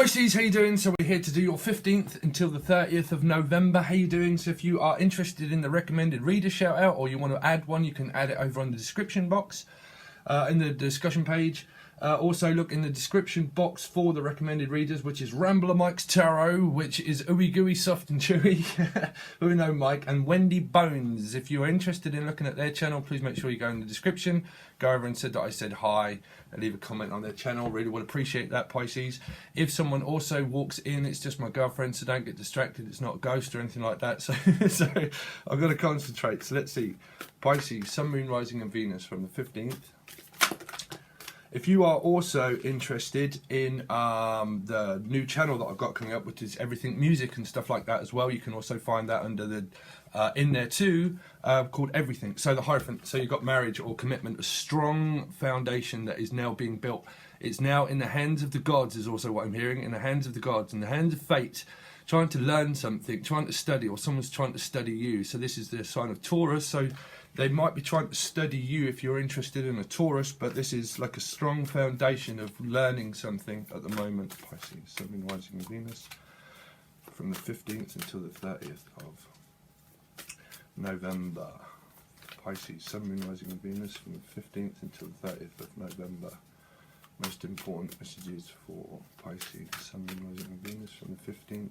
Pisces, how you doing? So we're here to do your 15th until the 30th of November. How you doing? So if you are interested in the recommended reader shout out, or you want to add one, you can add it over on the description box, in the discussion page. Also look in the description box for the recommended readers, which is ramblinmike's tarot, which is ooey gooey soft and chewy, Uno Mike, and Wendy Bones. If you're interested in looking at their channel, please make sure you go in the description, go over and said that I said hi, and leave a comment on their channel. Really would appreciate that, Pisces. If someone also walks in, it's just my girlfriend, so don't get distracted. It's not a ghost or anything like that. So I've got to concentrate. So let's see. Pisces, Sun, Moon, Rising and Venus from the 15th. If you are also interested in the new channel that I've got coming up, which is everything music and stuff like that as well, you can also find that under the in there too, called Everything. So the Hierophant. So you've got marriage or commitment, a strong foundation that is now being built. It's now in the hands of the gods, is also what I'm hearing. In the hands of the gods, in the hands of fate, trying to learn something, trying to study, or someone's trying to study you. So this is the sign of Taurus. So they might be trying to study you if you're interested in a Taurus, but this is like a strong foundation of learning something at the moment. Pisces, Sun, Moon, Rising and Venus from the 15th until the 30th of November. Pisces, Sun, Moon, Rising and Venus from the 15th until the 30th of November. Most important messages for Pisces, Sun, Moon, Rising and Venus from the 15th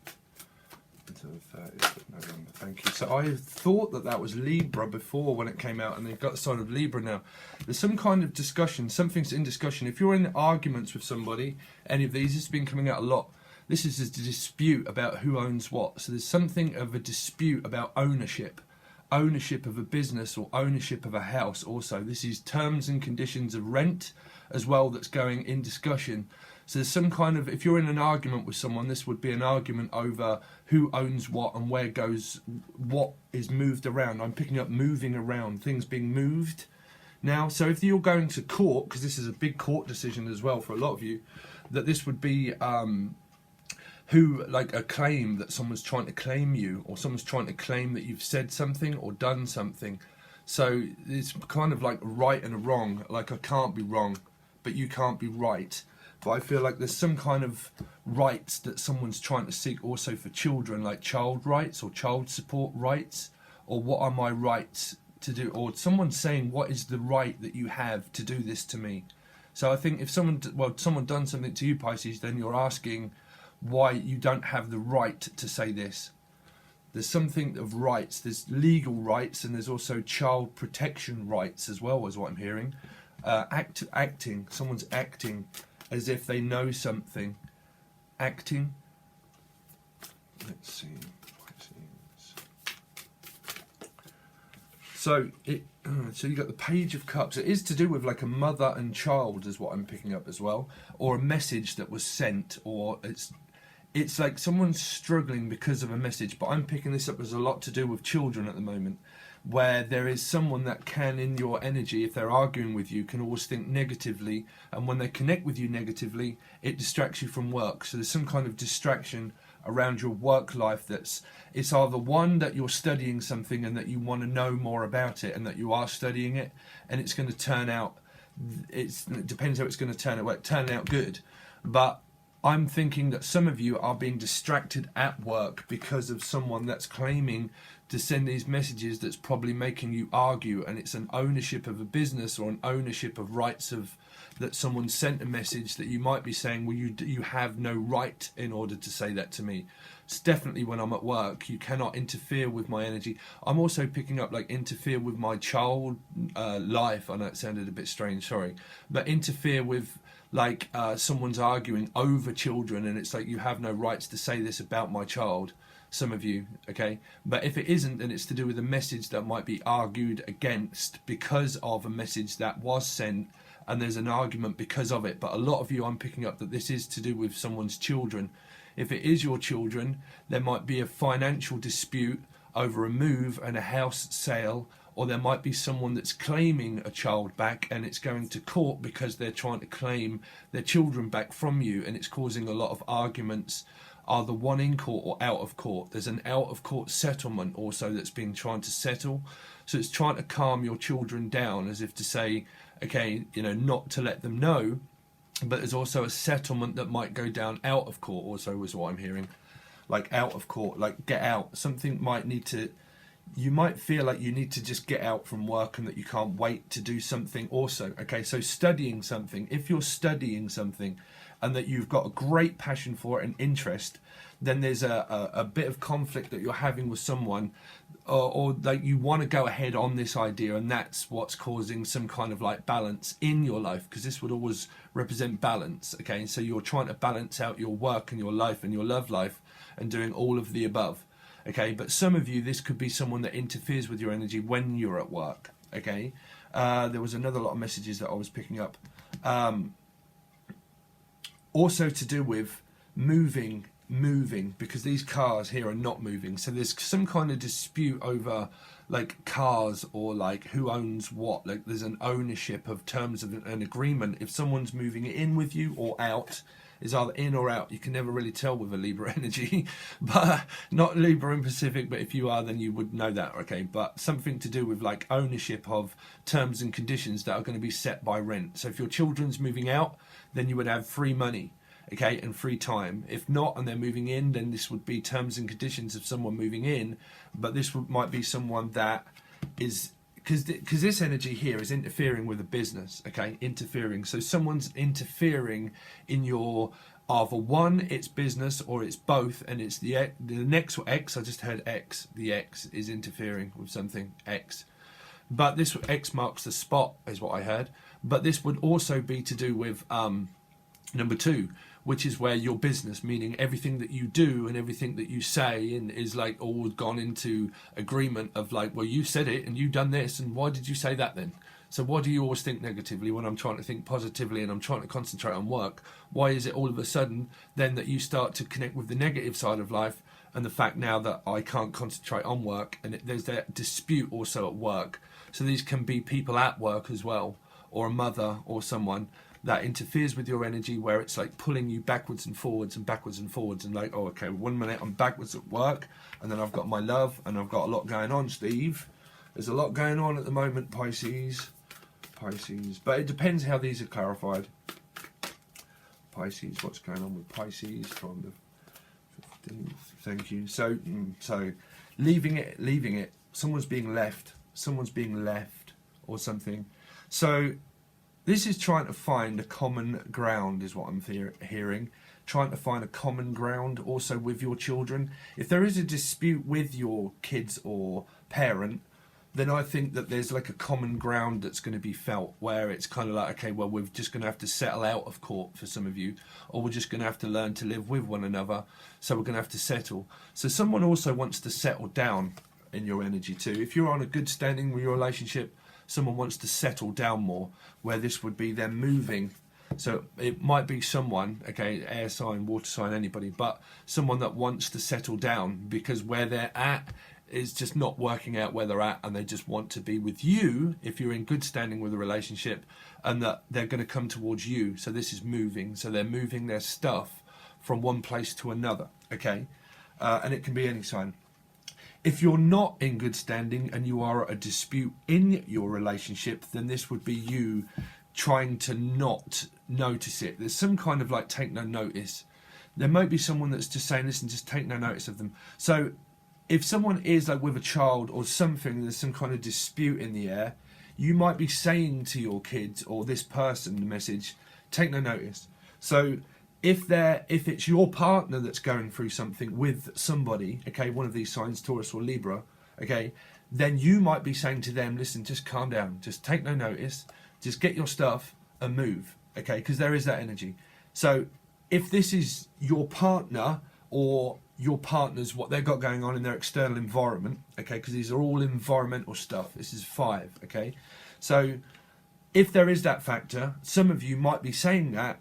until the 30th of November. Thank you. So I thought that that was Libra before when it came out, and they've got the sign of Libra now. There's some kind of discussion, something's in discussion. If you're in arguments with somebody, any of these, this has been coming out a lot. This is a dispute about who owns what. So there's something of a dispute about ownership. Ownership of a business or ownership of a house also. This is terms and conditions of rent as well that's going in discussion. So there's some kind of, if you're in an argument with someone, this would be an argument over who owns what and where goes, what is moved around. I'm picking up moving around, things being moved now. So if you're going to court, because this is a big court decision as well for a lot of you, that this would be who, like a claim that someone's trying to claim you, or someone's trying to claim that you've said something or done something. So it's kind of like right and a wrong, like I can't be wrong, but you can't be right. But I feel like there's some kind of rights that someone's trying to seek also for children, like child rights or child support rights, or what are my rights to do, or someone's saying what is the right that you have to do this to me. So I think if someone done something to you, Pisces, then you're asking why you don't have the right to say this. There's something of rights, there's legal rights, and there's also child protection rights as well, is what I'm hearing. Acting, someone's acting as if they know something. Acting. Let's see. So so you got the Page of Cups. It is to do with like a mother and child, is what I'm picking up as well, or a message that was sent, or it's like someone's struggling because of a message. But I'm picking this up as a lot to do with children at the moment, where there is someone that can, in your energy, if they're arguing with you, can always think negatively, and when they connect with you negatively, it distracts you from work. So there's some kind of distraction around your work life it's either one that you're studying something and that you want to know more about it and that you are studying it, and it's going to turn out, it depends how it's going to turn out, well, it turn out good. But I'm thinking that some of you are being distracted at work because of someone that's claiming to send these messages that's probably making you argue, and it's an ownership of a business or an ownership of rights of that someone sent a message that you might be saying, well, you have no right in order to say that to me. It's definitely when I'm at work, you cannot interfere with my energy. I'm also picking up like interfere with my child life. I know it sounded a bit strange, sorry, but interfere with like someone's arguing over children, and it's like you have no rights to say this about my child, some of you, okay? But if it isn't, then it's to do with a message that might be argued against because of a message that was sent, and there's an argument because of it. But a lot of you, I'm picking up that this is to do with someone's children. If it is your children, there might be a financial dispute over a move and a house sale, or there might be someone that's claiming a child back and it's going to court because they're trying to claim their children back from you, and it's causing a lot of arguments, either one in court or out of court. There's an out of court settlement also that's been trying to settle. So it's trying to calm your children down, as if to say, okay, you know, not to let them know but there's also a settlement that might go down out of court also, is what I'm hearing. Like out of court, like get out. Something might need to, you might feel like you need to just get out from work and that you can't wait to do something also. Okay, so studying something, if you're studying something and that you've got a great passion for it and interest, then there's a bit of conflict that you're having with someone, or like you want to go ahead on this idea, and that's what's causing some kind of like balance in your life, because this would always represent balance. Okay, so you're trying to balance out your work and your life and your love life and doing all of the above. Okay, but some of you, this could be someone that interferes with your energy when you're at work. Okay, there was another lot of messages that I was picking up, also to do with moving, because these cars here are not moving. So there's some kind of dispute over like cars, or like who owns what. Like there's an ownership of terms of an agreement. If someone's moving in with you or out, is either in or out. You can never really tell with a Libra energy, but not Libra in Pacific, but if you are, then you would know that. Okay, but something to do with like ownership of terms and conditions that are going to be set by rent. So if your children's moving out, then you would have free money, okay, and free time. If not, and they're moving in, then this would be terms and conditions of someone moving in, but this might be someone that is, because this energy here is interfering with a business, okay, interfering. So someone's interfering in your, either one, it's business, or it's both, and it's the next X, I just heard X, the X is interfering with something, X. But this X marks the spot, is what I heard. But this would also be to do with number 2, which is where your business, meaning everything that you do and everything that you say, and is like all gone into agreement of like, well, you said it and you done this, and why did you say that then? So why do you always think negatively when I'm trying to think positively and I'm trying to concentrate on work? Why is it all of a sudden then that you start to connect with the negative side of life, and the fact now that I can't concentrate on work, and there's that dispute also at work. So these can be people at work as well, or a mother or someone that interferes with your energy, where it's like pulling you backwards and forwards and backwards and forwards, and like, oh, okay, 1 minute I'm backwards at work, and then I've got my love, and I've got a lot going on, Steve. There's a lot going on at the moment, Pisces. But it depends how these are clarified. Pisces, what's going on with Pisces from the 15th? Thank you. So leaving it. Someone's being left, or something. So this is trying to find a common ground, is what I'm hearing. Trying to find a common ground also with your children. If there is a dispute with your kids or parent, then I think that there's like a common ground that's going to be felt, where it's kind of like, okay, well, we're just going to have to settle out of court for some of you, or we're just going to have to learn to live with one another, so we're going to have to settle. So someone also wants to settle down in your energy too. If you're on a good standing with your relationship, someone wants to settle down more, where this would be them moving. So it might be someone, okay, air sign, water sign, anybody, but someone that wants to settle down, because where they're at is just not working out where they're at, and they just want to be with you if you're in good standing with a relationship, and that they're going to come towards you. So this is moving. So they're moving their stuff from one place to another, okay? And it can be any sign. If you're not in good standing and you are at a dispute in your relationship, then this would be you trying to not notice it. There's some kind of like take no notice. There might be someone that's just saying, listen, just take no notice of them. So if someone is like with a child or something, there's some kind of dispute in the air, you might be saying to your kids or this person the message, take no notice. So if it's your partner that's going through something with somebody, okay, one of these signs, Taurus or Libra, okay, then you might be saying to them, listen, just calm down, just take no notice, just get your stuff and move, okay, because there is that energy. So if this is your partner or your partner's, what they've got going on in their external environment, okay, because these are all environmental stuff, this is 5, okay, so if there is that factor, some of you might be saying that,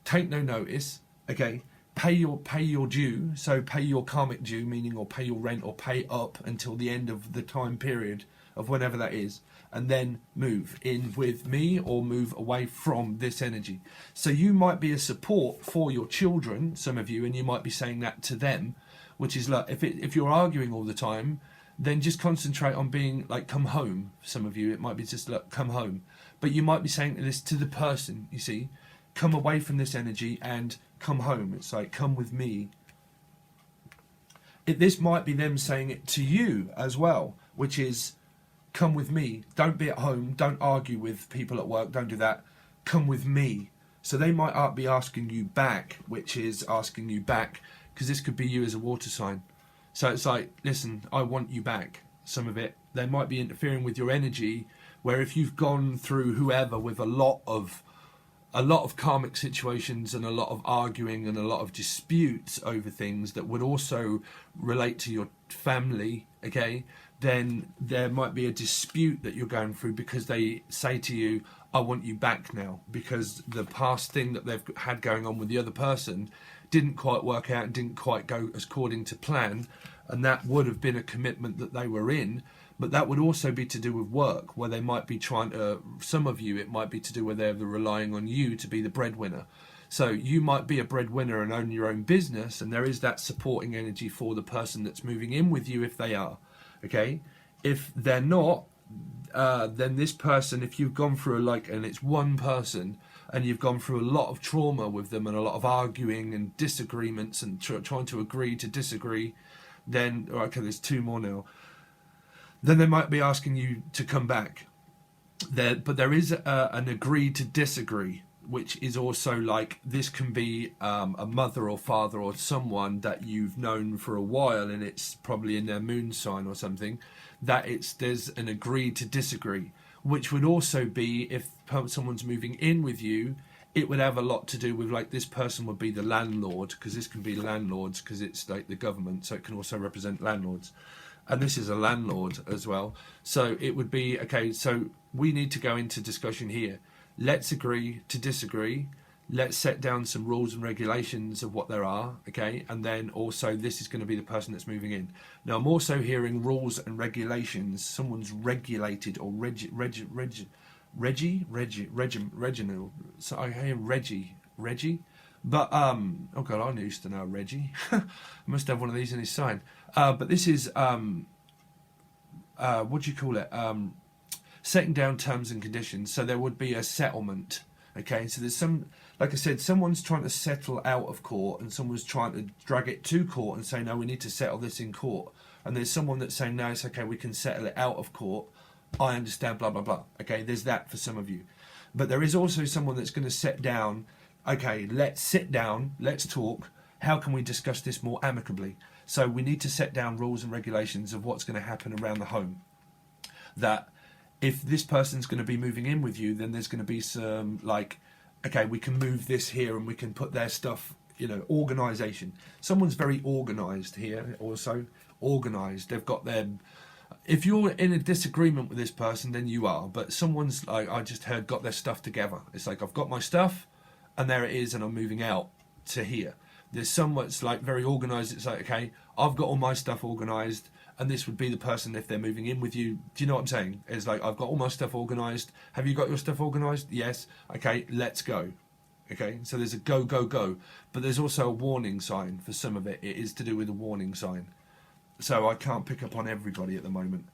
take no notice, okay, pay your due, so pay your karmic due, meaning, or pay your rent, or pay up until the end of the time period of whenever that is, and then move in with me or move away from this energy. So you might be a support for your children, some of you, and you might be saying that to them, which is like, if you're arguing all the time, then just concentrate on being like, come home. Some of you, it might be just like, come home. But you might be saying this to the person, you see, come away from this energy and come home. It's like, come with me. This might be them saying it to you as well, which is, come with me. Don't be at home. Don't argue with people at work. Don't do that. Come with me. So they might be asking you back, which is asking you back, because this could be you as a water sign. So it's like, listen, I want you back. Some of it, they might be interfering with your energy, where if you've gone through whoever with a lot of karmic situations and a lot of arguing and a lot of disputes over things that would also relate to your family, okay, then there might be a dispute that you're going through because they say to you, I want you back now, because the past thing that they've had going on with the other person didn't quite work out and didn't quite go as according to plan, and that would have been a commitment that they were in. But that would also be to do with work, where they might be trying to, some of you, it might be to do with they're relying on you to be the breadwinner. So you might be a breadwinner and own your own business, and there is that supporting energy for the person that's moving in with you if they are, okay? If they're not, then this person, if you've gone through and it's one person, and you've gone through a lot of trauma with them and a lot of arguing and disagreements and trying to agree to disagree, then, okay, there's two more now. Then they might be asking you to come back. But there is an agree to disagree, which is also like, this can be a mother or father or someone that you've known for a while, and it's probably in their moon sign or something, that there's an agree to disagree, which would also be if someone's moving in with you, it would have a lot to do with, like, this person would be the landlord, because this can be landlords, because it's like the government, so it can also represent landlords. And this is a landlord as well. So it would be, okay, so we need to go into discussion here. Let's agree to disagree. Let's set down some rules and regulations of what there are, okay? And then also, this is going to be the person that's moving in. Now, I'm also hearing rules and regulations. Someone's regulated, or Reginald. So I hear Reggie. But, oh God, I used to know Reggie. I must have one of these in his sign. But this is, what do you call it? Setting down terms and conditions. So there would be a settlement. Okay, so there's some, like I said, someone's trying to settle out of court, and someone's trying to drag it to court and say, no, we need to settle this in court. And there's someone that's saying, no, it's okay, we can settle it out of court. I understand, blah, blah, blah. Okay, there's that for some of you. But there is also someone that's going to set down, okay, let's sit down, let's talk. How can we discuss this more amicably? So we need to set down rules and regulations of what's going to happen around the home. That if this person's going to be moving in with you, then there's going to be some, like, okay, we can move this here and we can put their stuff, organisation. Someone's very organised here also. Organised. They've got their... If you're in a disagreement with this person, then you are. But someone's, like I just heard, got their stuff together. It's like, I've got my stuff, and there it is, and I'm moving out to here. There's someone that's like very organised. It's like, okay, I've got all my stuff organised, and this would be the person if they're moving in with you. Do you know what I'm saying? It's like, I've got all my stuff organised. Have you got your stuff organised? Yes. Okay, let's go. Okay, so there's a go, go, go. But there's also a warning sign for some of it. It is to do with a warning sign. So I can't pick up on everybody at the moment.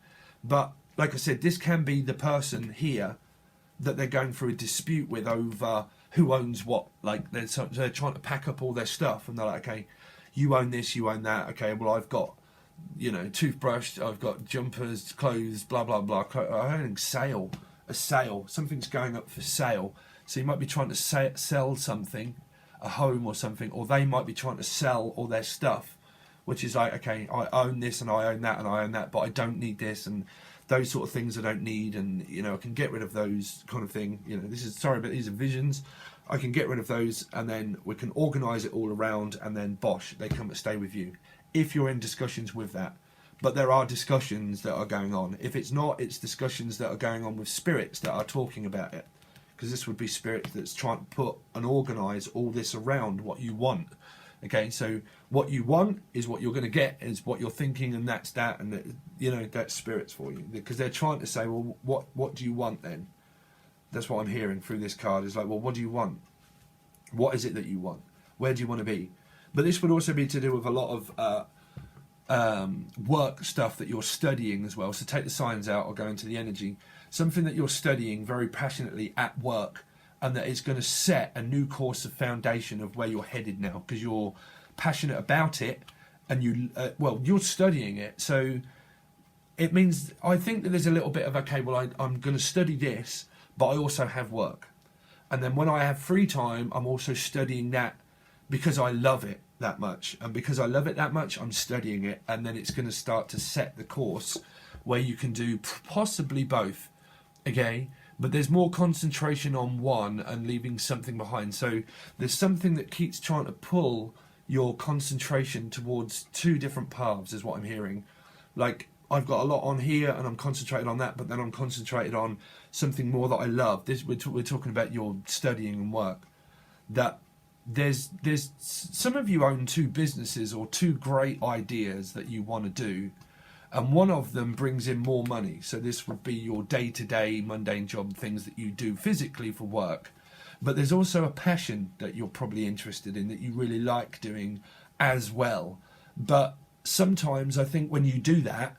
But like I said, this can be the person here that they're going through a dispute with over who owns what. Like they're trying to pack up all their stuff, and they're like, okay, you own this, you own that. Okay, well, I've got, toothbrush, I've got jumpers, clothes, blah, blah, blah. I'm hearing sale, a sale. Something's going up for sale. So you might be trying to sell something, a home or something, or they might be trying to sell all their stuff, which is like, okay, I own this and I own that and I own that, but I don't need this, and those sort of things I don't need, and I can get rid of those kind of thing. This is, sorry, but these are visions. I can get rid of those, and then we can organise it all around, and then bosh, they come to stay with you. If you're in discussions with that. But there are discussions that are going on. If it's not, it's discussions that are going on with spirits that are talking about it. Because this would be spirit that's trying to put and organise all this around what you want. Okay, so what you want is what you're going to get, is what you're thinking, and that's that, and that's spirits for you. Because they're trying to say, well, what do you want then? That's what I'm hearing through this card, is like, well, what do you want? What is it that you want? Where do you want to be? But this would also be to do with a lot of work stuff that you're studying as well. So take the signs out or go into the energy. Something that you're studying very passionately at work, and that it's going to set a new course of foundation of where you're headed now, because you're passionate about it, and you're studying it. So it means, I think that there's a little bit of, okay, well, I'm going to study this, but I also have work. And then when I have free time, I'm also studying that because I love it that much. And because I love it that much, I'm studying it. And then it's going to start to set the course where you can do possibly both, okay? But there's more concentration on one and leaving something behind. So there's something that keeps trying to pull your concentration towards two different paths, is what I'm hearing. Like, I've got a lot on here and I'm concentrated on that, but then I'm concentrated on something more that I love. We're talking about your studying and work. That there's some of you own two businesses or two great ideas that you want to do, and one of them brings in more money. So this would be your day-to-day mundane job, things that you do physically for work. But there's also a passion that you're probably interested in, that you really like doing as well. But sometimes I think when you do that,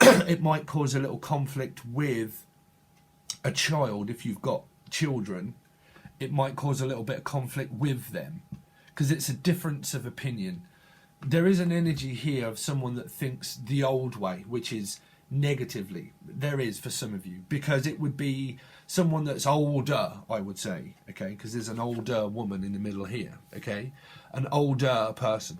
it might cause a little conflict with a child. If you've got children, it might cause a little bit of conflict with them, because it's a difference of opinion. There is an energy here of someone that thinks the old way, which is negatively. There is for some of you, because it would be someone that's older, I would say, okay, because there's an older woman in the middle here, okay, an older person.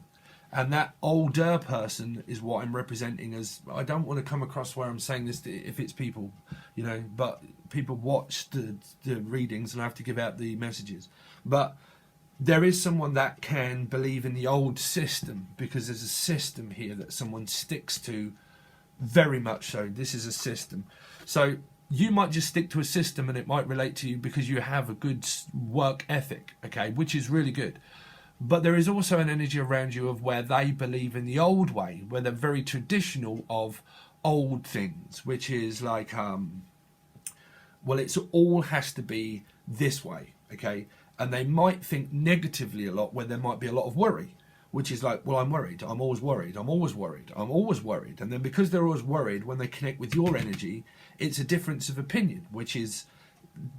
And that older person is what I'm representing as, I don't want to come across where I'm saying this if it's people, you know, but people watch the readings and I have to give out the messages. But there is someone that can believe in the old system, because there's a system here that someone sticks to very much so. This is a system. So you might just stick to a system and it might relate to you because you have a good work ethic, okay, which is really good. But there is also an energy around you of where they believe in the old way, where they're very traditional of old things, which is like, well, it's all has to be this way, okay? And they might think negatively a lot, where there might be a lot of worry, which is like, well, I'm worried, I'm always worried, I'm always worried, I'm always worried. And then because they're always worried, when they connect with your energy, it's a difference of opinion, which is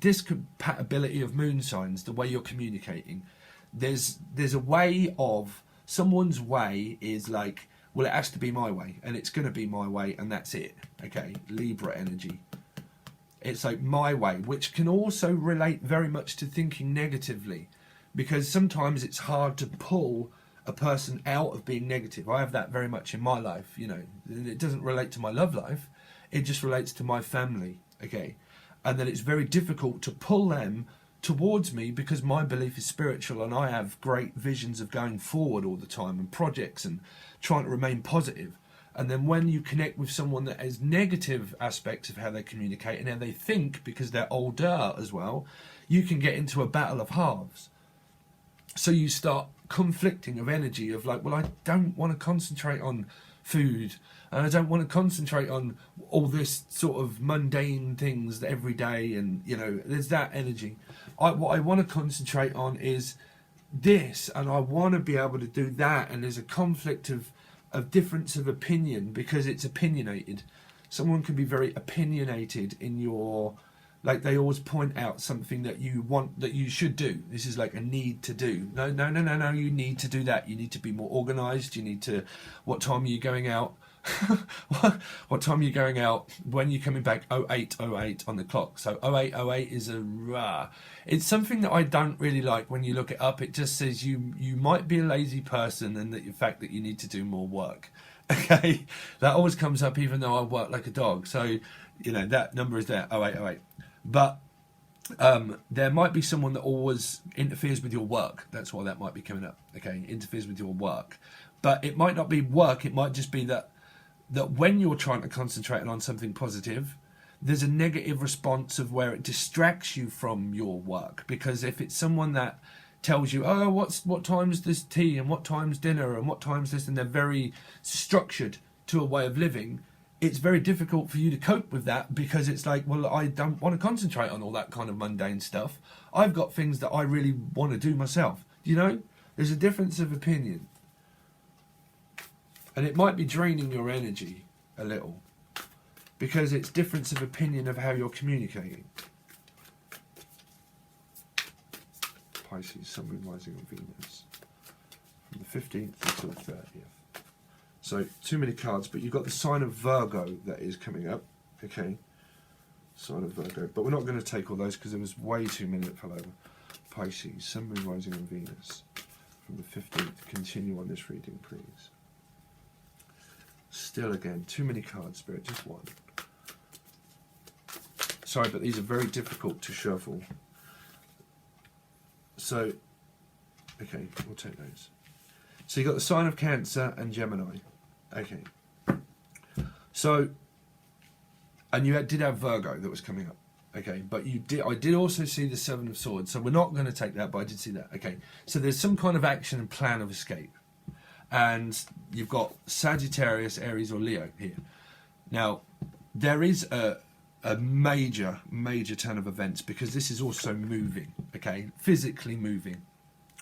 discompatibility of moon signs, the way you're communicating. There's a way of, someone's way is like, well, it has to be my way, and it's going to be my way, and that's it, okay? Libra energy. It's like my way, which can also relate very much to thinking negatively, because sometimes it's hard to pull a person out of being negative. I have that very much in my life, you know. It doesn't relate to my love life, it just relates to my family, okay? And then it's very difficult to pull them towards me, because my belief is spiritual and I have great visions of going forward all the time and projects and trying to remain positive. And then when you connect with someone that has negative aspects of how they communicate and how they think, because they're older as well, you can get into a battle of halves. So you start conflicting of energy of like, well, I don't want to concentrate on food, and I don't want to concentrate on all this sort of mundane things every day, and you know, there's that energy. What I want to concentrate on is this, and I want to be able to do that, and there's a conflict of difference of opinion, because it's opinionated. Someone can be very opinionated in your, like, they always point out something that you want, that you should do. This is like a need to do. No, you need to do that. You need to be more organised. You need to, what time are you going out? What time are you going out? When you're coming back? 08:08 on the clock. So 08:08 is a rah. It's something that I don't really like when you look it up. It just says you might be a lazy person, and that the fact that you need to do more work. Okay, that always comes up, even though I work like a dog. So you know that number is there, 08:08. But there might be someone that always interferes with your work. That's why that might be coming up. Okay, interferes with your work. But it might not be work. It might just be that when you're trying to concentrate on something positive, there's a negative response of where it distracts you from your work. Because if it's someone that tells you, oh, what time's this tea, and what time's dinner, and what time's this, and they're very structured to a way of living, it's very difficult for you to cope with that, because it's like, well, I don't want to concentrate on all that kind of mundane stuff. I've got things that I really want to do myself. You know, there's a difference of opinion. And it might be draining your energy a little, because it's difference of opinion of how you're communicating. Pisces, Sun, Moon, Rising and Venus. From the 15th until the 30th. So, too many cards, but you've got the sign of Virgo that is coming up. Okay. Sign of Virgo. But we're not going to take all those because there was way too many that fell over. Pisces, Sun, Moon, Rising and Venus. From the 15th. Continue on this reading, please. Still again, too many cards, Spirit, just one. Sorry, but these are very difficult to shuffle. So, okay, we'll take those. So you've got the sign of Cancer and Gemini. Okay. So, and you did have Virgo that was coming up. Okay, but I did also see the Seven of Swords. So we're not going to take that, but I did see that. Okay, so there's some kind of action and plan of escape. And you've got Sagittarius, Aries or Leo here. Now, there is a major turn of events because this is also moving, okay, physically moving.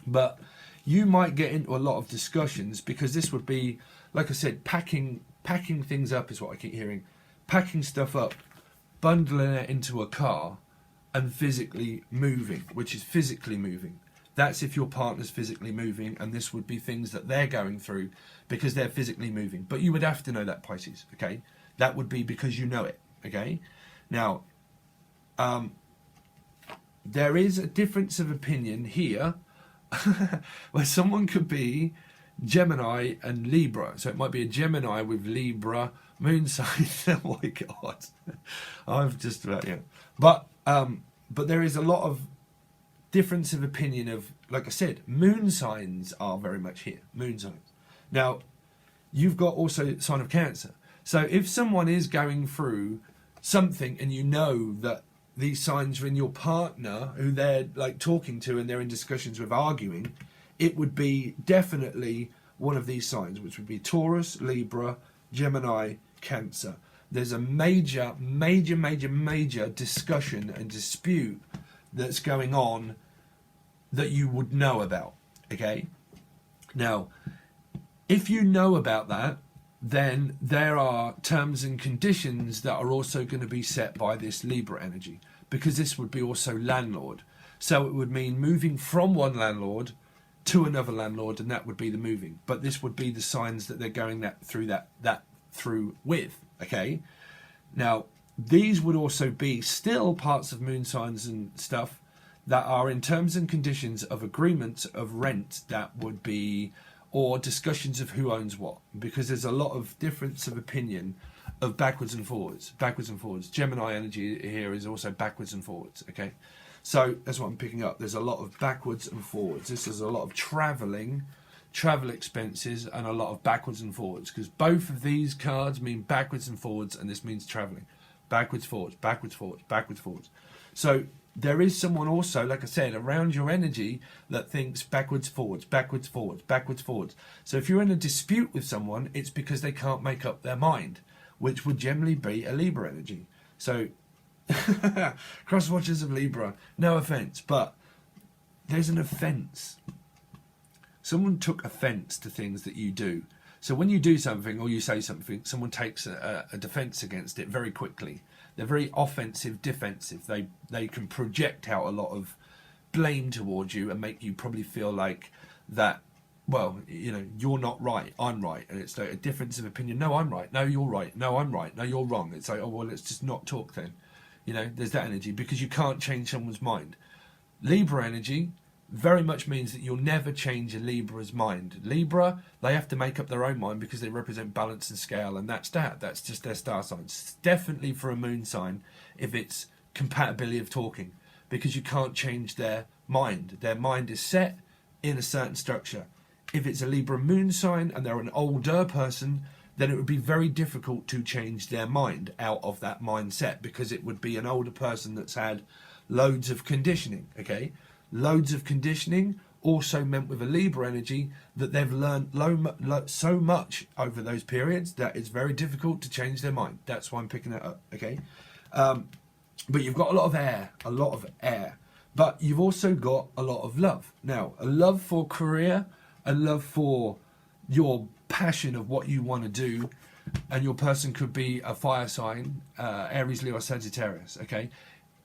But you might get into a lot of discussions because this would be, like I said, packing things up is what I keep hearing. Packing stuff up, bundling it into a car and physically moving, which is physically moving. That's if your partner's physically moving, and this would be things that they're going through because they're physically moving. But you would have to know that, Pisces, okay? That would be because you know it, okay? Now, there is a difference of opinion here where someone could be Gemini and Libra. So it might be a Gemini with Libra moon sign. Oh my God. I've just about, yeah. But there is a lot of difference of opinion of, like I said, moon signs are very much here. Moon signs. Now, you've got also sign of Cancer. So if someone is going through something and you know that these signs are in your partner who they're like talking to and they're in discussions with, arguing, it would be definitely one of these signs, which would be Taurus, Libra, Gemini, Cancer. There's a major discussion and dispute that's going on that you would know about, okay? Now, if you know about that, then there are terms and conditions that are also going to be set by this Libra energy, because this would be also landlord. So it would mean moving from one landlord to another landlord, and that would be the moving. But this would be the signs that they're going through with, okay? Now, these would also be still parts of moon signs and stuff that are in terms and conditions of agreements of rent that would be, or discussions of who owns what, because there's a lot of difference of opinion of backwards and forwards. Gemini energy here is also backwards and forwards, okay? So that's what I'm picking up. There's a lot of backwards and forwards. This is a lot of travel expenses, and a lot of backwards and forwards, because both of these cards mean backwards and forwards, and this means traveling. Backwards, forwards, backwards, forwards, backwards, forwards. So there is someone also, like I said, around your energy that thinks backwards, forwards, backwards, forwards, backwards, forwards. So if you're in a dispute with someone, it's because they can't make up their mind, which would generally be a Libra energy. So, cross watchers of Libra, no offence, but there's an offence. Someone took offence to things that you do. So when you do something or you say something, someone takes a defence against it very quickly. They're very offensive, defensive. They can project out a lot of blame towards you and make you probably feel like that, well, you know, you're not right, I'm right. And it's like a difference of opinion. No, I'm right. No, you're right. No, I'm right. No, you're wrong. It's like, oh, well, let's just not talk then. You know, there's that energy because you can't change someone's mind. Libra energy very much means that you'll never change a Libra's mind. Libra, they have to make up their own mind because they represent balance and scale, and that's that. That's just their star signs. It's definitely for a moon sign if it's compatibility of talking, because you can't change their mind. Their mind is set in a certain structure. If it's a Libra moon sign and they're an older person, then it would be very difficult to change their mind out of that mindset, because it would be an older person that's had loads of conditioning, okay? Loads of conditioning also meant with a Libra energy that they've learned so much over those periods that it's very difficult to change their mind. That's why I'm picking that up, okay? But you've got a lot of air. But you've also got a lot of love. Now, a love for career, a love for your passion of what you want to do, and your person could be a fire sign, Aries, Leo, or Sagittarius, okay?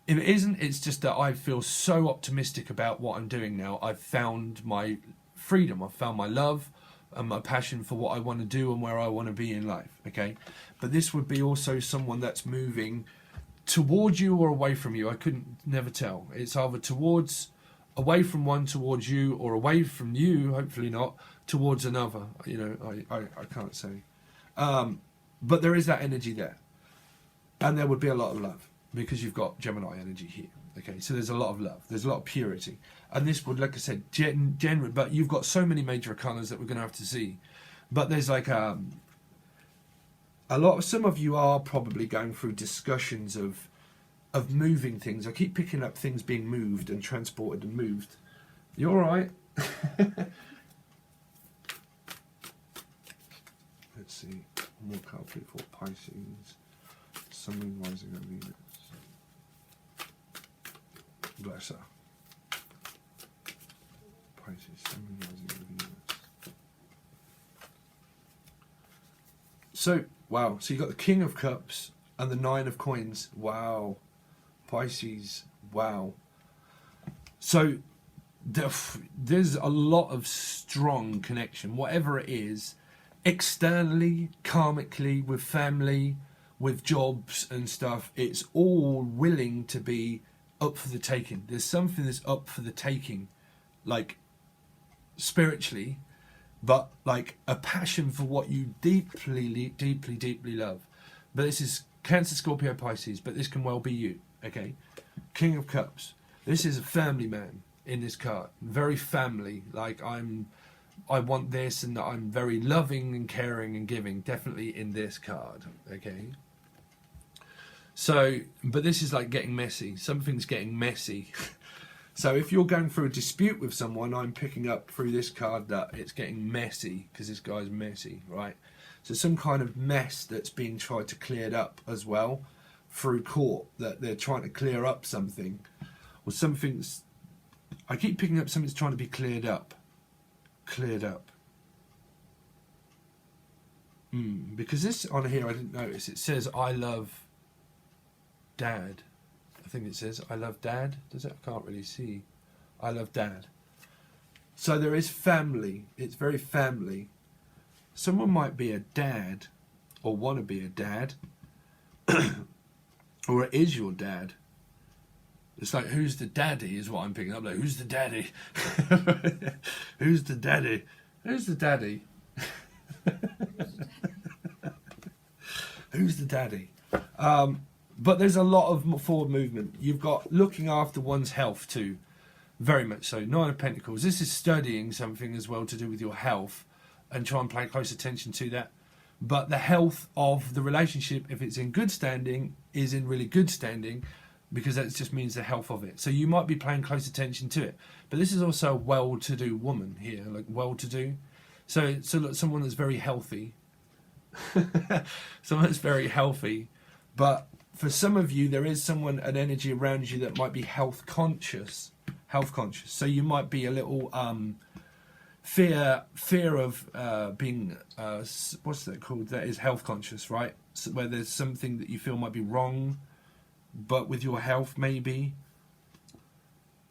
If it isn't, it's just that I feel so optimistic about what I'm doing now. I've found my freedom. I've found my love and my passion for what I want to do and where I want to be in life, okay? But this would be also someone that's moving towards you or away from you. I couldn't never tell. It's either towards, away from one towards you, or away from you, hopefully not, towards another. You know, I can't say. But there is that energy there. And there would be a lot of love, because you've got Gemini energy here. Okay, so there's a lot of love. There's a lot of purity. And this would, like I said, general, but you've got so many major arcanas that we're going to have to see. But there's like a lot of, some of you are probably going through discussions of moving things. I keep picking up things being moved and transported and moved. You all right? Let's see. More card for Pisces. Sun, Moon, Rising, and Venus. Bless her. Pisces, Sun, Moon, Rising, and Venus. So, wow. So you got the King of Cups and the Nine of Coins. Wow. Pisces. Wow. So there's a lot of strong connection, whatever it is, externally, karmically, with family, with jobs and stuff. It's all willing to be up for the taking. There's something that's up for the taking, like spiritually, but like a passion for what you deeply, deeply, deeply love. But this is Cancer, Scorpio, Pisces, but this can well be you, okay? King of Cups. This is a family man in this card. Very family. Like I want this, and I'm very loving and caring and giving. Definitely in this card, okay? So, but this is like getting messy. Something's getting messy. So if you're going through a dispute with someone, I'm picking up through this card that it's getting messy, because this guy's messy, right? So some kind of mess that's being tried to cleared up as well through court, that they're trying to clear up something, or something's, I keep picking up something's trying to be cleared up. Cleared up. Because this on here I didn't notice. It says I love Dad. I think it says I love Dad. Does it? I can't really see. I love Dad. So there is family. It's very family. Someone might be a dad, or want to be a dad, or it is your dad. It's like, who's the daddy is what I'm picking up. Like, who's the daddy? Who's the daddy? Who's the daddy? Who's the daddy? But there's a lot of forward movement. You've got looking after one's health too. Very much so. Nine of Pentacles. This is studying something as well to do with your health, and try and pay close attention to that. But the health of the relationship, if it's in good standing, is in really good standing, because that just means the health of it. So you might be paying close attention to it. But this is also a well-to-do woman here, like well-to-do. So look, someone that's very healthy. Someone that's very healthy. But for some of you, there is someone, an energy around you that might be health conscious. Health conscious. So you might be a little fear of being what's that called? That is health conscious, right? So where there's something that you feel might be wrong, but with your health maybe.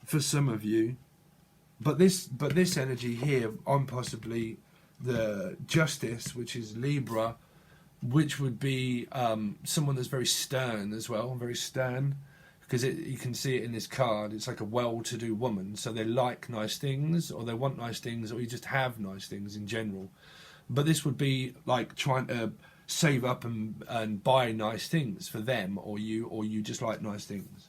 For some of you, but this energy here, I'm possibly the Justice, which is Libra, which would be someone that's very stern as well, very stern. Because you can see it in this card, it's like a well-to-do woman. So they like nice things, or they want nice things, or you just have nice things in general. But this would be like trying to save up and buy nice things for them, or you just like nice things.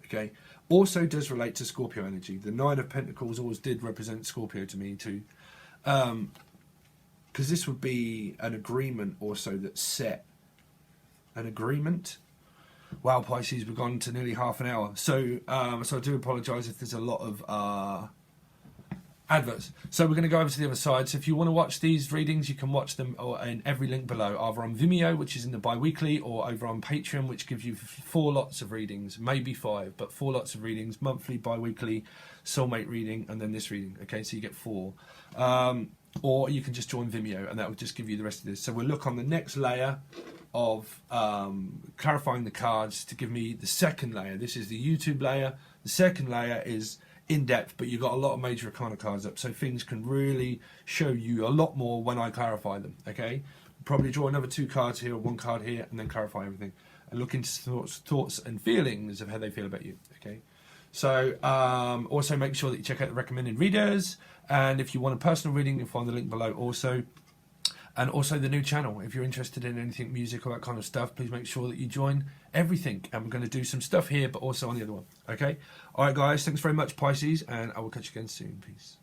Okay. Also does relate to Scorpio energy. The Nine of Pentacles always did represent Scorpio to me too. Because this would be an agreement also that's set. An agreement. Wow, Pisces, we've gone to nearly half an hour. So I do apologise if there's a lot of adverts. So we're going to go over to the other side. So if you want to watch these readings, you can watch them in every link below, either on Vimeo, which is in the bi-weekly, or over on Patreon, which gives you 4 lots of readings, maybe 5, but 4 lots of readings, monthly, bi-weekly, soulmate reading, and then this reading. Okay, so you get 4. Or you can just join Vimeo, and that will just give you the rest of this. So we'll look on the next layer of clarifying the cards to give me the second layer. This is the YouTube layer. The second layer is in-depth, but you've got a lot of major arcana cards up, so things can really show you a lot more when I clarify them, okay? Probably draw another 2 cards here or 1 card here and then clarify everything. And look into thoughts and feelings of how they feel about you, okay? So also make sure that you check out the recommended readers, and if you want a personal reading, you'll find the link below also. And also the new channel. If you're interested in anything music or that kind of stuff, please make sure that you join everything. And we're going to do some stuff here, but also on the other one. Okay? All right, guys. Thanks very much, Pisces. And I will catch you again soon. Peace.